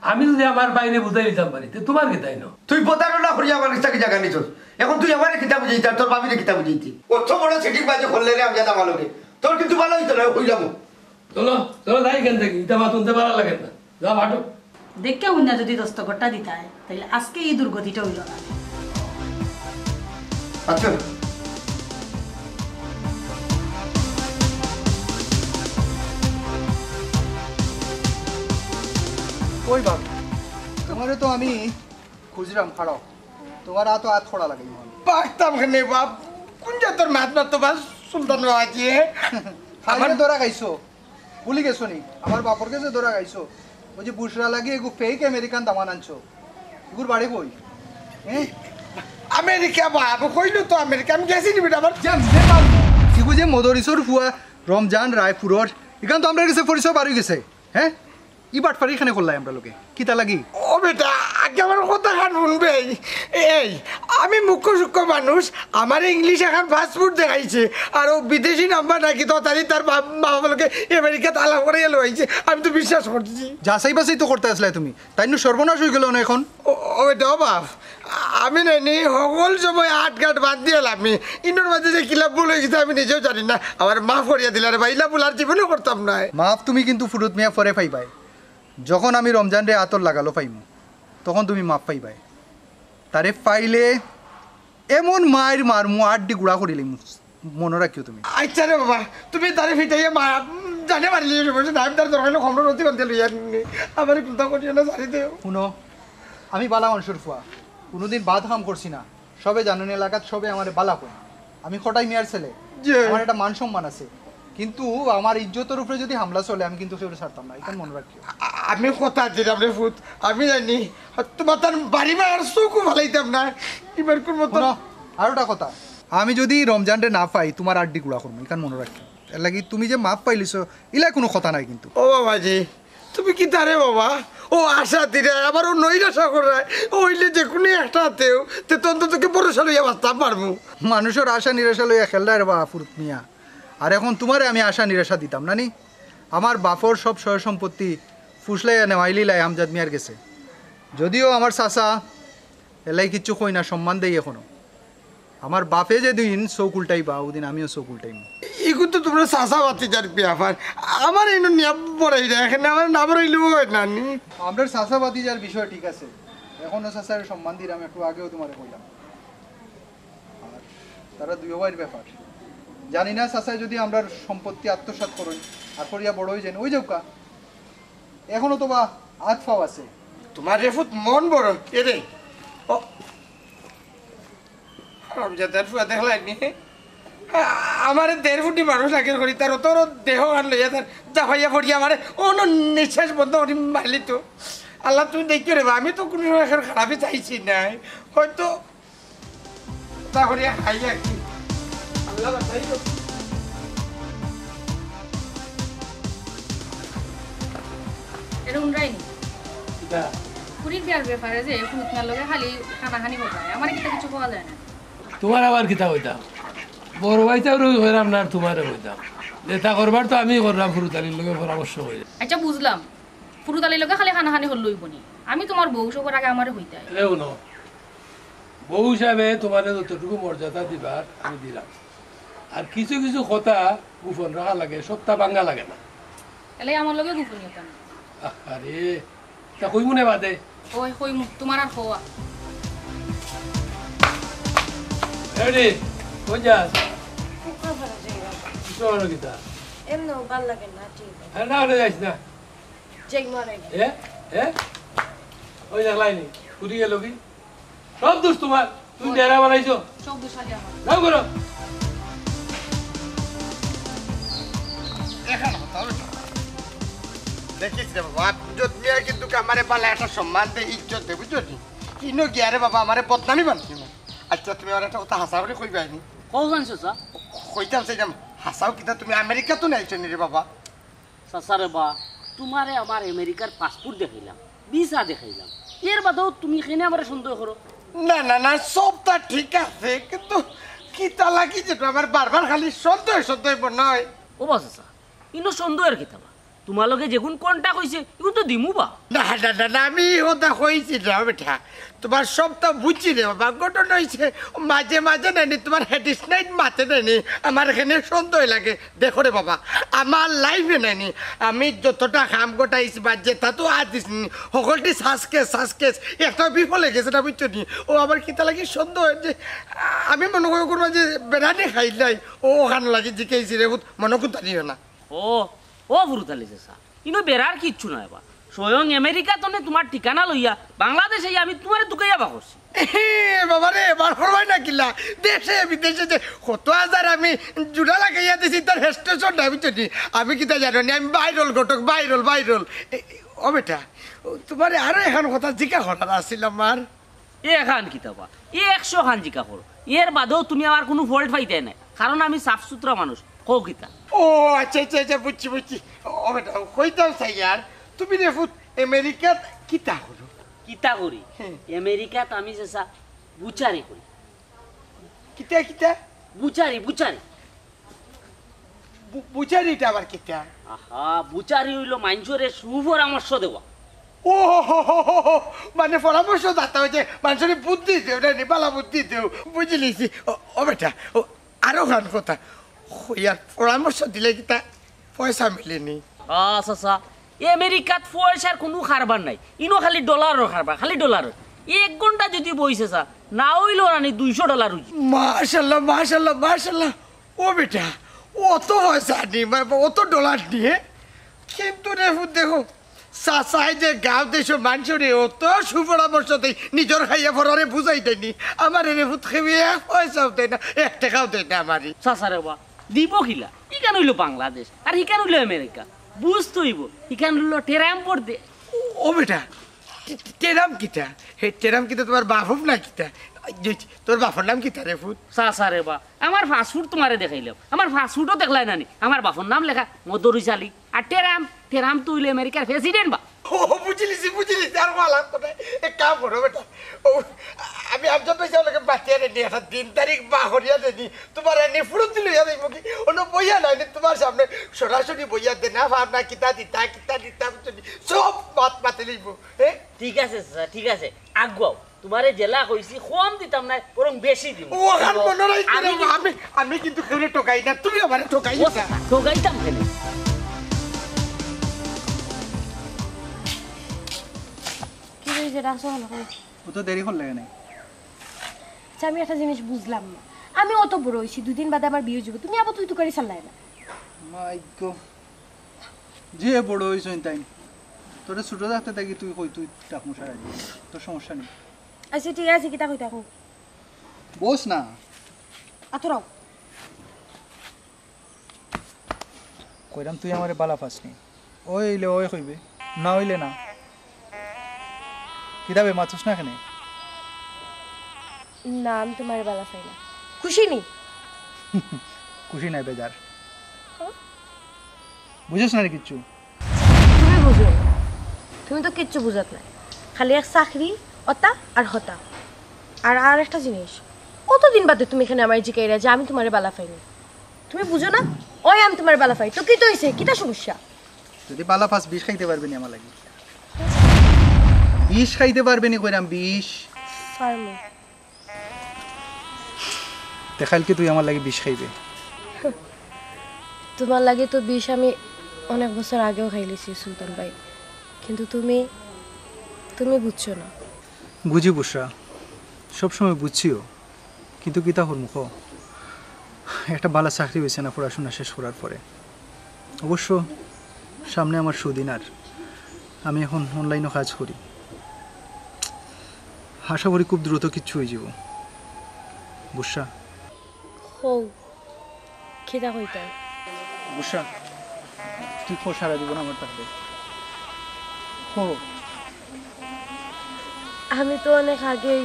আমি যদি আমার বাইরে বুঝাই দিতাম পারি তোমার কি তাই না তুই প্রতারণা করি আমার কাছে জায়গা নিছস এখন তুই আমার কিতাব বুঝাইতি আর তোর বাবিরে কিতাব বুঝাইতি অত বড় সেটিং বাজে করলে রে আমি জানা ভালোকে তোর কিন্তু ভালো হইতো না কইলাম চলো চলো যাই কেন থেকে ইটা মা তুলতে ভালো লাগে না যা ভাটো দেখে হুন্না যদি দস্তখতটা দিতে হয় তাহলে আজকে এই দুর্গতিটা হইল না আচ্ছা ওই বাপ তোমারে তো আমি খুঁজলাম খাড়াও তোমার তো হাত খোড়া লাগে পাকতাম খানে বাপ কোন যা তোর মাত মাত তো বাস সুলতান বাবাজি আমার ধরা খাইছো ভুলি গেছো নি আমার বাপর কাছে ধরা খাইছো ওই যে বুসরা লাগে এগু ফেক আমেরিকান দামান আনছো এগুর বাড়ি কই হ্যাঁ আমেরিকা বাপ কইলো তো আমেরিকা আমি গেছি নি বেটা আমার এগু যে মদরিসর ফুয়া রমজান রায়পুরর এখান তো আমরা কাছে পরিচয় বাড়ি গেছে হ্যাঁ ই বাটপারি এখানে করলাই আমরা লোকে কিতা লাগি ও বেটা আগে আমার কথা খান শুনবে এই আমি মুখ্য সূক্ষ্ম মানুষ আমার ইংলিশ এখন ফাস্টফুড দেখাইছে আর ও বিদেশি নাম্বার নাকি তো তার বাবাকে আমেরিকা তালা করে এলো হয়েছে আমি তো বিশ্বাস করছি যাচাই বাছাই তো করতে আসলে তুমি তাই সর্বনাশ হয়ে গেল না এখন ও বেটা ও বাপ আমি নাইনি সকল সময় আট ঘাট বাদ দিয়ে আমি ইনোর মাঝে যে কিলাপ ভুল হয়ে গেছে আমি নিজেও জানি না আমার মাফ করিয়া দিল রে ভাইলা ভুল আর জীবনেও করতাম না মাফ তুমি কিন্তু ফুরুত মিয়া পরে পাইবাই যখন আমি রমজান রে আতর লাগালো পাইমু তখন তুমি মাপ পাইবাই তারে পাইলে এমন মায়ের মারমু আড্ডি গুড়া করিলে মনে রাখিও তুমি আচ্ছা রে বাবা তুমি তারে ফিটাইয়া মা জানে মারিলি আমি তার দরকার খবর নথি করতে লইয়া আমার কথা করিয়া না জানি দেও শুনো আমি বালা মানুষের ফুয়া কোনোদিন বাদ হাম করছি না সবে জানুন এলাকাত সবে আমার বালা কই আমি খোটাই মিয়ার ছেলে আমার একটা মান সম্মান আছে কিন্তু আমার ইজ্জতের উপরে যদি হামলা চলে আমি কিন্তু সেটা ছাড়তাম না এটা মনে রাখিও আমি কথা দিলাম রে ফুট আমি জানি তোমার তার বাড়ি আর চোখও ভালাইতাম না এবার কোন মতো আর একটা কথা আমি যদি রমজানরে না পাই তোমার আড্ডি গুড়া করবো এখান মনে রাখি এর লাগি তুমি যে মাপ পাইলিছো ইলা কোনো কথা নাই কিন্তু ও বাবাজি তুমি কি তারে বাবা ও আশা দিলে আবার ও নৈরাশা করে ওইলে যে কোনো একটাতেও তে তোকে ভরসা লইয়া বাঁচতাম পারবো মানুষের আশা নিরাশা লইয়া খেললাই রে বা ফুরুত মিয়া আর এখন তোমারে আমি আশা নিরাশা দিতাম না নি আমার বাপর সব সয় সম্পত্তি ফুসলাই নেওয়াইলিলাই আমজাদ মিয়ার গেছে যদিও আমার চাচা এলাই কিচ্ছু কই না সম্মান দেই এখনো আমার বাপে যেদিন চৌক উল্টাইবা ওদিন আমিও চৌক উল্টাইম এগুলো তো তোমরা চাষা বাতি যার ব্যাপার আমার এই নিয়ম বড়াই না এখানে আমার না বড়াইলেও হয় না আমরা চাষা বাতি যার বিষয় ঠিক আছে এখনো চাষার সম্মান দিলাম একটু আগেও তোমারে কইলাম আর তারা দুই ভাইয়ের ব্যাপার জানি না চাচাই যদি আমরা সম্পত্তি আত্মসাৎ করই আর করিয়া বড় হয়ে যান ওই যাওকা এখনো তো বা হাত ফাও আছে তোমার রেফুত মন বড় এরে ও রমজাদার ফুয়া দেখলাইনি আমার 1.5 ফুটি মানুষ লাগে করি তার তোর দেহ আর লইয়া তার যা হইয়া পড়ি আমার অন্য নিঃশ্বাস বন্ধ করি মারলি তো আল্লাহ তুমি দেখিও রে আমি তো কোনো সময় এখন খারাপই চাইছি নাই হয়তো তা করিয়া খাইয়া কি আল্লাহ বাঁচাইও। এটা উনরাইনি পুরীর বিয়ার ব্যাপারে যে ফুটনার লগে খালি খানাখানি বকায় আমার কিটা কিছু পাওয়া যায় না। তোমার আবার কিতা হইতাম বড় ভাইটাও হইলাম না আর তোমারে হইতাম যেটা করবার তো আমি করলাম ফুরুতালির লগে পরামর্শ করে। আচ্ছা বুঝলাম ফুরুতালির লগে খালি খানাখানি হল লইবনি আমি তোমার বউ সবার আগে আমারে হইতে হয়। এও ন বউ হিসাবে তোমার যতটুকু মর্যাদা দিবার আমি দিলাম আর কিছু কিছু কথা গোপন রাখা লাগে সপ্তাহ ভাঙ্গা লাগে না। এলে আমার লগে গোপনীয়তা না। আরে তা কই মনে বাদে ওই কই তোমার আর হওয়া রেডি কোন যাস শোনো কিতা এমন ভাল লাগে না ঠিক হ্যাঁ না ওটা যাইস না চেক মারে ওই দেখলাইনি পুরি গেল কি সব দোষ তোমার তুমি ডেরা বানাইছো সব দোষালি আমার। নাও করো দেখিস রে বাবা ইজ্জত নিয়ে কিন্তু আমারে পালা একটা সম্মান দে ইজ্জত দে বুঝছো কিনো কি আরে বাবা আমারে বদনামি বানছি না। আচ্ছা তুমি আর একটা কথা হাসা করে কইবা নি কও জানছো সা কইতাম সেইটাম হাসাও কিতা তুমি আমেরিকা তো নাইছো নি রে বাবা। সাসারে বা তোমারে আমার আমেরিকার পাসপোর্ট দেখাইলাম ভিসা দেখাইলাম এর বাদেও তুমি এখানে আমার সন্দেহ করো। না না না সবটা ঠিক আছে কিন্তু কিতা লাগি যেটা আমার বারবার খালি সন্দেহ সন্দেহ নয়। ও বা সাসা ইনো সন্দেহের কিতাবা তোমার লগে যেগুন কন্টাক্ট হইছে এগুন তো দিমু বা। না না না না আমি ওটা কইছি না বেটা তোমার সবটা বুঝছি রে বাবা ঘটনা হয়েছে মাঝে মাঝে নাইনি তোমার হেডিস নাইট মাতে নাইনি আমার এখানে সন্দেহ লাগে দেখো রে বাবা আমার লাইফে নাইনি আমি যতটা কাম গোটাইছি বা যেটা তো আর দিস সকলটি শ্বাসকেস একটা বিফলে গেছে না বুঝছো নি ও আবার কিতা লাগি সন্দেহ যে আমি মনে করবো যে বেড়ানি খাই নাই ও ওখানে লাগে জিকেছি রে মনে করতে নিও না। ও ফুরুতালি সা ইনো বেড়ার কিচ্ছু নয় বা স্বয়ং আমেরিকা তো তোমার ঠিকানা লইয়া বাংলাদেশে আমি তোমার দুকাইয়া বা করছি। বাবা রে এবার করবাই না কিলা দেশে বিদেশে যে কত হাজার আমি জুড়া লাগাইয়া দিছি তার স্টেশন না বুঝছি আমি কিতা জানো নি আমি বাইরল ঘটক বাইরল ও বেটা তোমার আরো এখন কথা জিজ্ঞা করার আসছিল আমার এখান কিতাবা 100 খান জিকা করো এর বাদেও তুমি আমার কোনো ফল্ট পাইতে নাই কারণ আমি সাফ সুতরা মানুষ কও কিতা। ও আচ্ছা আচ্ছা আচ্ছা বুঝছি ও বেটা কইতাম চাই আর তুমি রে ফুট আমেরিকাত কিতা করো কিতা করি আমেরিকাত আমি যেসা বুচারি করি। কিতা বুচারি বুচারিটা আবার কিতা। আহা বুচারি হইল মানুষের সুপরামর্শ দেওয়া। ও মানে পরামর্শ দাতা হয়েছে মানুষের বুদ্ধি দেও না নিপালা বুদ্ধি দেও বুঝলিছি ও বেটা ও আরো গান কথা ইয়ার পরামর্শ দিলে কিতা পয়সা মিলেনি। আচ্ছা আমেরিকাত পয়সার কোনো কারবার নাই ইনো খালি ডলারও কারবার খালি ডলার 1 ঘন্টা যদি বইছে সা না হইল রানি $200 উঠি। মাশাল্লাহ ও বেটা অত পয়সা নিয়ে অত ডলার নিয়ে কিন্তু রে দেখো চাচাই যে গাঁও দেশ মানুষরে অত সুপরামর্শ দেয় নিজের খাইয়া ফরারে বুঝাই দেয়নি আমার রে ফুট খেয়ে পয়সাও দেয় না 1 টাকাও দেয় না আমারই। চাচারে বা দিব কিলা ইকান হইল বাংলাদেশ আর ইকান হইল আমেরিকা বুঝতে হইব ইকান হইল টেরাম পড়তে। ও বেটা টেরাম কিতা হে টেরাম কিতা তোমার বাপব না কিতা তোর বাপর নাম কিতা রে ফুট। চাচারে বা আমার ফাস্টফুড তোমারে দেখাইলাম আমার ফাস্টফুডও দেখলাই নানি আমার বাপর নাম লেখা মদরুচালি আর টেরাম তো হইল আমেরিকার প্রেসিডেন্ট বা। ও বুঝলিছি আর ভালো এক কাম করো বেটা ও আমি আমজাদ পয়সা লোকে বাঁচিয়ে রেনি একটা 3 তারিখ বাহরিয়া দেনি তোমার এনে ফুরত দিল যাইব কি অন্য বইয়া নাই তোমার সামনে সরাসরি বইয়া দে না ভাবনা কিতা দিতা সব মাতে লিখবো। ঠিক আছে স্যার ঠিক আছে আগুয়াও তোমারে জেলা কইছি কম দিতাম না বরং বেশি দিব। ও গান মনে রাখ আমি কিন্তু কেউরে ঠকাই না তুমি আমারে ঠকাই না ঠকাইতাম কেন। কি হয়েছে ডাকছো না ও তো দেরি হল লাগে নাই। আচ্ছা আমি একটা জিনিস বুঝলাম না আমি অত বড় হয়েছি 2 দিন বাদে আমার বিয়ে যাবে তুমি আবার তুই করে চাল্লাই না মাই গো যে বড় হইছ তাই তোরে ছোট থাকতে থাকি তুই কই তুই টাক মশাই তোর সমস্যা নেই। আচ্ছা ঠিক আছে কিতা কইতা কও বস না আতরাও কইরাম তুই আমারে বালা পাসনি ওইলে ওই কইবে না হইলে না কিতাবে মাছুস না কেন না আমি তোমার বালা চাই না খুশি নি খুশি নাই বেজার বুঝছ না রে কিচ্ছু তুমি বুঝো তুমি তো কিচ্ছু বুঝাত নাই খালি এক চাকরি অতা আর হতা আর একটা জিনিস কতদিন বাদে তুমি এখানে আমার জিকাইরা যে আমি তোমারে বালা পাইনি তুমি বুঝো না ওই আমি তোমার বালা পাই তো কি তো হইছে কিটা সমস্যা যদি বালা ফাস বিষ খাইতে পারবে না আমার লাগি বিষ খাইতে পারবে না কইরাম বিষ ফার্মে দেখাইল কি তুই আমার লাগি বিষ খাইবে তোমার লাগে তো বিষ আমি অনেক বছর আগেও খাইলেছি সুলতান ভাই কিন্তু তুমি বুঝছো না বুঝি বুসরা সবসময় বুঝছিও কিন্তু কিতা হর মুখ একটা ভালো চাকরি হয়েছে না পড়াশোনা শেষ করার পরে অবশ্য সামনে আমার সুদিন আর আমি এখন অনলাইনে কাজ করি আশা করি খুব দ্রুত কিচ্ছু হয়ে যাব বুসরা হো কিটা কইতা বুসরা তুই খো সারা দিব না আমার থাকবে হো আমি তো অনেক আগেই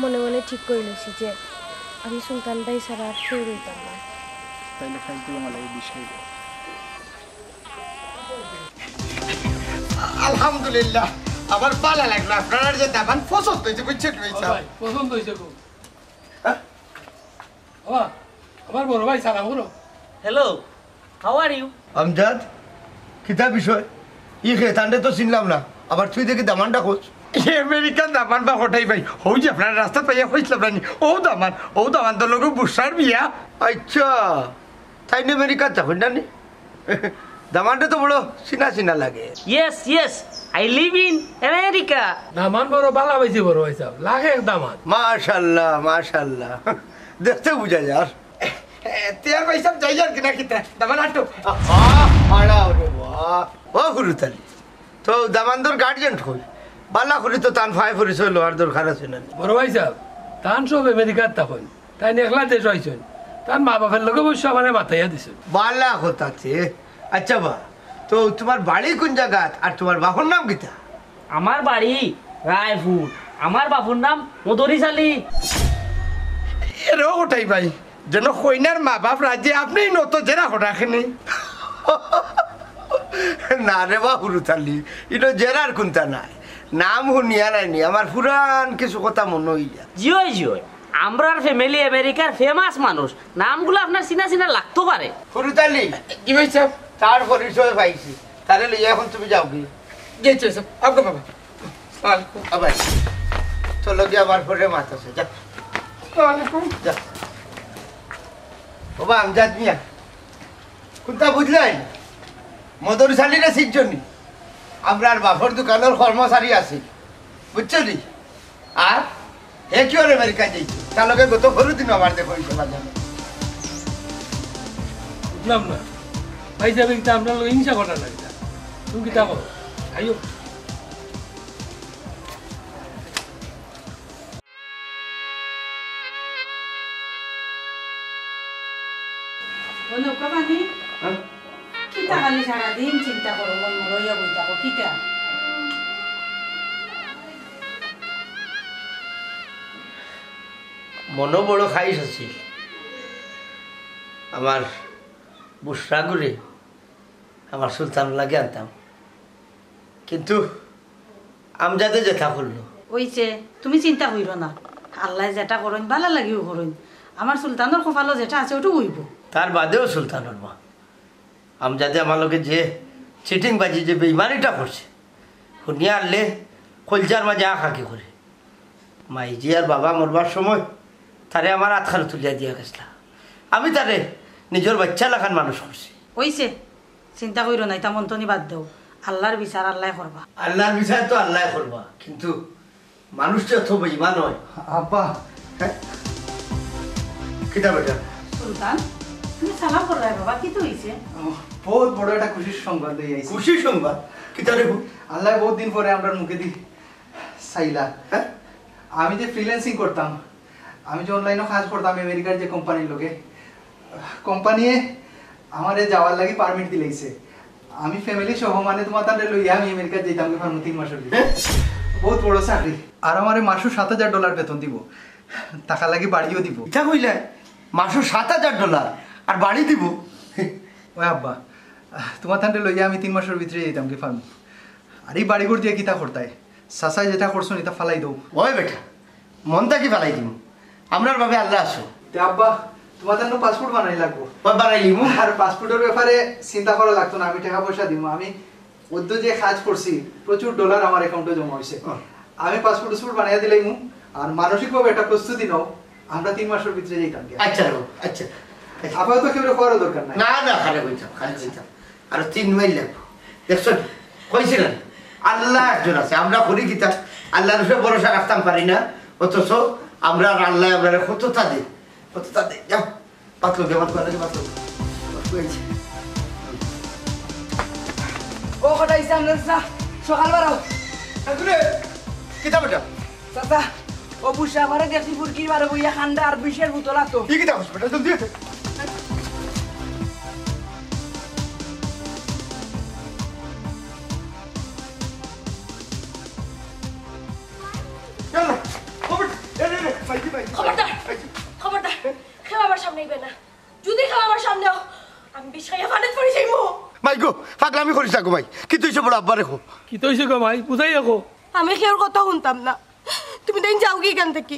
মনে মনে ঠিক করে নিয়েছি যে আমি সুলতান ভাই ছাড়া আর কেউ রইতাম না তাইলে খাই তুই আমার লাগে বিষ খাইবে আলহামদুলিল্লাহ আমার ভালো লাগলো আপনার যে দাবান পছন্দ হয়েছে বুঝছেন ভাই পছন্দ হয়েছে খুব বাবা আমার বড় ভাই সালাম করো hello how are you Amjad কিতা বিষয় ই খেতান্ডে তো চিনলাম না আবার তুই দেখি দামানটা খোঁজ আমেরিকান দামান বা হঠাই ভাই হৌ যে আপনার রাস্তা পাইয়া হয়েছিলাম রানি ও দামান তো লোক বুসার বিয়া আচ্ছা তাই নি আমেরিকা যাবেন না নি দামানটা তো বড় চিনা চিনা লাগে yes I live in America দামান বড় বালা পাইছে বড় ভাই সাহেব লাগে দামান মাশাল্লাহ মাশাল্লাহ দেখতে বুঝা যার তেয়ার ভাই সব যাই যার কিনা কিতা দামান আটো ও গুরুতালি তো দামানদর গার্জিয়ান কই বালা করি তো তান ফাই পরিচয় লোয়ার দরকার আছে না বড় ভাই সাহেব তান সব আমেরিকার তখন তাই একলা দেশ হয়েছেন তার মা বাপের লোকে বসে আমার মাথাইয়া দিছে বালা হতাছে আচ্ছা বা তো তোমার বাড়ি কোন জায়গাত আর তোমার বাপর নাম কিতা আমার বাড়ি রায়পুর আমার বাপুর নাম মদরিস আলী এরও হঠাই ভাই যেন কইনার মা বাপ রাজ্যে আপনি নত জেরা হঠাখেনি না রে বা হুরুতালি এটা জেরার কোনটা নাই নাম শুনিয়া নাইনি আমার পুরান কিছু কথা মনে হই যা জিও আমরার ফ্যামিলি আমেরিকার ফেমাস মানুষ নামগুলো আপনার চিনা লাগতে পারে হুরুতালি কি ভাই সাহেব তার পরিচয় পাইছি তাহলে লইয়া এখন তুমি যাও কি গেছে সব আগে বাবা আবার চলো গিয়ে আমার পরে মাথাছে যা যা বাবা আমজাদ মিয়া কোনটা বুঝলেন মদরসালিরা শিখছনি আমরার বাপর দোকানের কর্মচারী আছে বুঝছো নি আর হে কি ওর আমেরিকা যাইছে তার লগে গত ঘরু দিন আমার দেখো বুঝলাম না ভাই সাহেব কিন্তু আপনার লোক হিংসা করা না তুমি কি দেখো আইও কিতা খালি সারাদিন চিন্তা করো মন মরইয়া বই থাকো কিতা মনো বড় খাইস আছিল আমার বুসরা করে আমার সুলতান লাগে আনতাম কিন্তু আমজাদে যেটা করলো ওইছে তুমি চিন্তা কইরো না আল্লাহ যেটা করইন ভালো লাগিও করইন আমার সুলতানের কপালও যেটা আছে ওটা হইব তার বাদেও সুলতানের মা আমজাদে আমার লগে যে চিটিং বাজি যে বেইমানিটা করছে শুনিয়া আনলে কলজার মাঝে আঁকাকি করে মাইজি আর বাবা মরবার সময় তারে আমার আতখানে তুলিয়া দিয়া গেছিলাম আমি তারে নিজের বাচ্চা লাখান মানুষ করছি ওইছে চিন্তা কইরো না এটা মন্তনি বাদ দাও আল্লাহর বিচার আল্লাহ করবা আল্লাহর বিচার তো আল্লাহ করবা কিন্তু মানুষটা তো বেইমান হয় আব্বা হ্যাঁ কিতা বেটা সুলতান তুমি সালাম করলে বাবা কি তো হইছে বহুত বড় একটা খুশির সংবাদ লই আইছি খুশি সংবাদ কিতা রে আল্লাহ বহুত দিন পরে আমরা মুখে দি সাইলা হ্যাঁ আমি যে ফ্রিল্যান্সিং করতাম আমি যে অনলাইনে কাজ করতাম আমেরিকার যে কোম্পানির লোকে কোম্পানি আমারে যাওয়ার লাগি পারমিট দিলাইছে আমি ফ্যামিলি সহ মানে তোমার তাদের লইয়া আমি আমেরিকা যাইতাম ফার্ম 3 মাসের বহুত বড় চাকরি আর আমারে মাসে $7,000 বেতন দিব টাকা লাগি বাড়িও দিব ইটা কইলে মাসু $7,000 আর বাড়ি দিব। ওই আব্বা তোমার থানতে লইয়া আমি 3 মাসের ভিতরে যেতাম কি ফার্ম আর এই বাড়িঘর দিয়ে কিতা করতাই চাচাই যেটা করছো এটা ফালাই দাও। ওই বেটা মনটা কি ফালাই দিব আমরার ভাবে আল্লাহ আসো। আব্বা তোমার জন্য পাসপোর্ট বানাই লাগবো। বানাইলিম আর পাসপোর্টের ব্যাপারে চিন্তা করা লাগতো না, আমি টাকা পয়সা দিব। আমি ওদ্য যে কাজ করছি প্রচুর ডলার আমার অ্যাকাউন্টে জমা হয়েছে। আমি পাসপোর্ট বানাইয়া দিলাম আর মানসিকভাবে একটা প্রস্তুতি নাও, আমরা 3 মাসের ভিতরে যেতাম। আচ্ছা আচ্ছা আপাতত কেউ করার দরকার নাই। না না খালে কইতাম আর 3 মাইল লাগবো। দেখছো কইছিলেন আল্লাহ একজন আছে, আমরা করি কিতা আল্লাহর উপরে ভরসা রাখতাম পারি না, অথচ আমরা আল্লাহ আমরা কতটা দেয় যাও পাতলো বেমাত করে পাতলো ও কোথায় সামনে সকাল বাড়াও কিতা বেটা চাচা ও বুসা আমারে দেখি ফুরকির বারে বইয়া খান্ডা আর বিষের বোতল আতো কি কিতা হস বেটা জলদি আয় চল খবরদার খেলা আমার সামনে আইবে না। যদি খেলা আমার সামনে আমি বিষয়ে ফানেত পড়ে যাইবো। মাই গো পাগলামি করিস না গো ভাই, কি তুই সব আব্বা রেখো কি তৈছে গো মাই বুঝাই রাখো। আমি কেউর কথা শুনতাম না, তুমি তাই যাও কি এখান থেকে।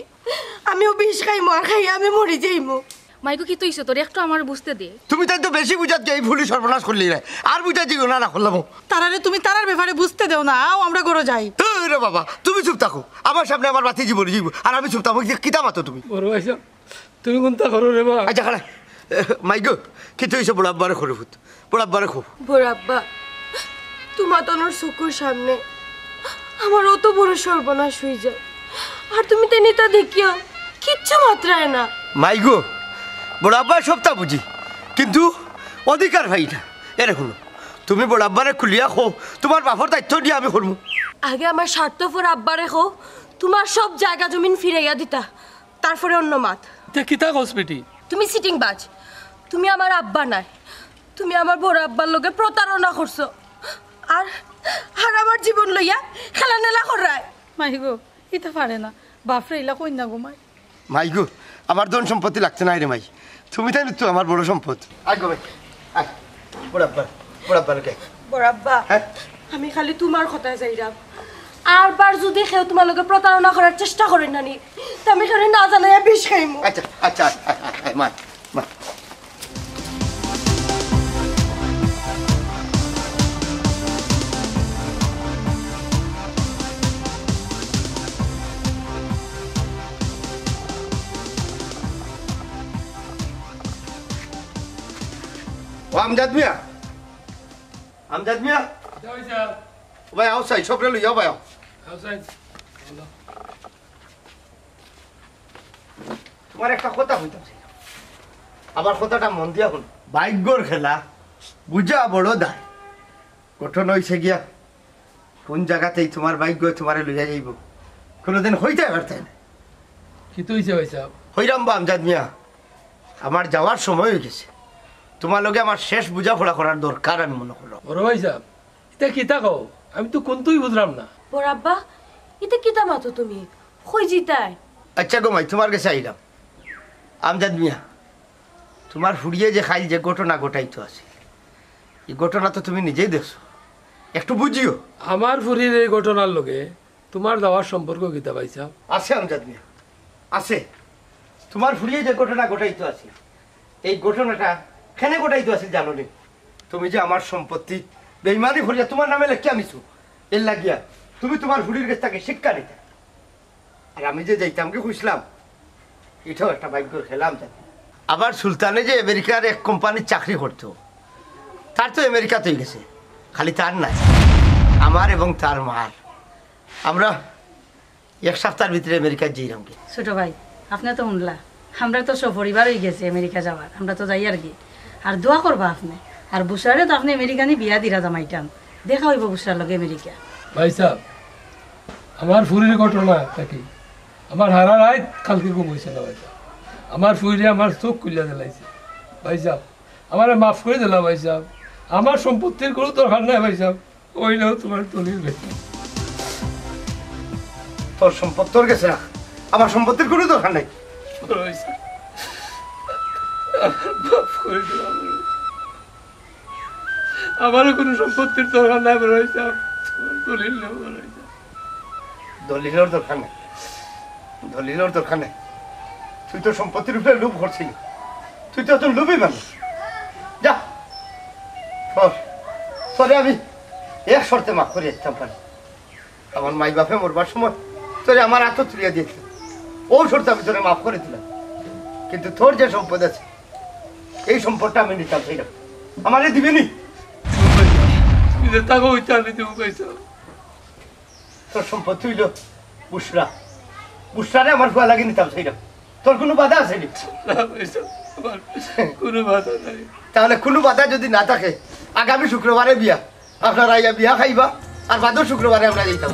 আমিও বিষ খাইমো আর খাই আমি মরি যাইমো। মাইকো কি তুইছো তোর একটু আমার বুঝতে দে। তুমি তাই তো বেশি বুঝাত এই ভুলি সর্বনাশ করলি না, আর বুঝা দিও না করলাম। তারারে তুমি তারার ব্যাপারে বুঝতে দেও না, আও আমরা ঘরে যাই। রে বাবা তুমি চুপ থাকো, আমার সামনে আমার বাতি জীবন জীব আর আমি চুপ থাকো। কিতা মাতো তুমি বড় ভাইসা তুমি কোনটা করো রে বা। আচ্ছা খালা মাই গো কি তুই বড় আব্বারে খরে ফুট বড় আব্বারে খো। বড় আব্বা তোমার তনোর চকুর সামনে আমার অত বড় সর্বনাশ হয়ে যায় আর তুমি তাই নেতা দেখিও কিচ্ছু মাত্রায় না। মাই গো বড় আব্বার সবটা বুঝি কিন্তু অধিকার ভাই না। এরে শুনো তুমি বড় আব্বারে খুলিয়া খো, তোমার বাপর দায়িত্ব দিয়ে আমি করবো। আগে আমার স্বার্থপর আব্বা রেখো, তোমার সব জায়গা জমিন ফিরাইয়া দিতা, তারপরে অন্য মাত। কিতা কসমেটি তুমি সিটিং বাজ, তুমি আমার আব্বা নাই, তুমি আমার বড় আব্বার লোকে প্রতারণা করছো আর আর আমার জীবন লইয়া খেলা নেলা করায়। মাই গো ইতা পারে না, বাপরে ইলা কই না গো মাই। মাই গো আমার ধন সম্পত্তি লাগছে না রে মাই, তুমি তাই তো আমার বড় সম্পদ। আয় গো ভাই আয় বড় আব্বার কে বড় আব্বা আমি খালি তোমার কথায় যাইরাম, আর বার যদি কেউ তোমার লোকে প্রতারণা করার চেষ্টা করেন না নি তা আমি খালি না জানাইয়া বিষ খাইমু। আচ্ছা আচ্ছা মা মা ও আমজাদ মিয়া ভাই আও সাই সবরে লইয়া ভাই আও তোমার একটা কথা হইতাছে আমার কথাটা মন দিয়া হল। ভাগ্যর খেলা বুঝা বড় দায় গঠন হয়েছে গিয়া কোন জায়গাতেই তোমার ভাগ্য তোমারে লইয়া যাইব কোনোদিন হইতে পারতেন না। কি তৈছে ভাইসা হইরাম বা আমজাদ মিয়া আমার যাওয়ার সময় হয়ে গেছে, তোমার লগে আমার শেষ বুঝাপড়া করার দরকার আমি মনে করলাম। বড় ভাইসা এটা কিতা কও আমি তো কোনটাই বুঝলাম না। বড় আব্বা এটা কিতা মাতো তুমি কই জিতাই। আচ্ছা গো মাই তোমার কাছে আইলাম। আমজাদ মিয়া তোমার ফুরিয়ে যে খাইল যে ঘটনা ঘটাইতো আছে এই ঘটনা তো তুমি নিজেই দেখছো, একটু বুঝিও। আমার ফুরির এই ঘটনার লগে তোমার যাওয়ার সম্পর্ক কিতা পাইছা? আছে আমজাদ মিয়া আছে। তোমার ফুরিয়ে যে ঘটনা ঘটাইতো আছে এই ঘটনাটা কেন ঘটাইতো আছে জানো নি? তুমি যে আমার সম্পত্তি বেইমানি করিয়া তোমার নামে লেখে আনিছো এর লাগিয়া তুমি তোমার ফুরির কাছ থেকে শিক্ষা নিতে, আর আমি যে যাইতাম কি খুঁজলাম এটাও একটা ভাগ্যর খেলাম জানি। আবার সুলতানে যে আমেরিকার এক কোম্পানির চাকরি করতো তার তো আমেরিকাতেই গেছে, খালি তার নাই আমার এবং তার মার। আমরা 1 সপ্তাহের ভিতরে আমেরিকা যাইলাম কি। ছোট ভাই আপনি তো শুনলা আমরা তো সপরিবার হয়ে গেছে আমেরিকা যাওয়ার, আমরা তো যাই আর কি। আর দোয়া করবা আপনি আর বুসরারে তো আপনি আমেরিকানি বিয়া দিরা জামাইটান, দেখা হইব বুসরার লগে আমেরিকা। ভাই সাহেব আমার ফুরির ঘটনা একটা কি আমার হারা রাত কালকে ঘুম হয়েছে না ভাই সাহেব, আমার ফুরিয়ে আমার চোখ খুলিয়া দিলাইছে ভাই সাহেব, আমার মাফ করে দিলাম ভাই সাহেব, আমার সম্পত্তির কোনো দরকার নাই ভাই সাহেব, ওইলেও তোমার তলির বেশি। তোর সম্পদ তোর কাছে রাখ, আমার সম্পত্তির কোনো দরকার নাই। মাফ করে দিলাম আমারও কোনো সম্পত্তির দরকার নাই বড় হয়েছে দলিল নেব বড় হয়েছে দলিলের দরকার নেই দলিলের দরকার নেই তুই তো সম্পত্তির উপরে লোভ করছিলি তুই তো লোভই মানুষ যা তোরে আমি এক শর্তে মাফ করে দিতাম পারি আমার মাই বাপে মরবার সময় তোরে আমার হাত তুলিয়া দিয়েছিল ও শর্তে আমি তোরে মাফ করে দিলাম কিন্তু তোর যে সম্পদ আছে এই সম্পদটা আমি নিতাম সেইটা আমারে দিবেনি তাকে ওই চাল দিতে কইছো তোর সম্পদ হইল বুসরা বুসরারে আমার ভুয়া লাগে নিতাম সেইটা তোর কোনো বাধা আছে নি কোনো বাধা নাই তাহলে কোনো বাধা যদি না থাকে আগামী শুক্রবারে বিয়া আপনারা বিয়া খাইবা আর বাদর শুক্রবারে আমরা যেতাম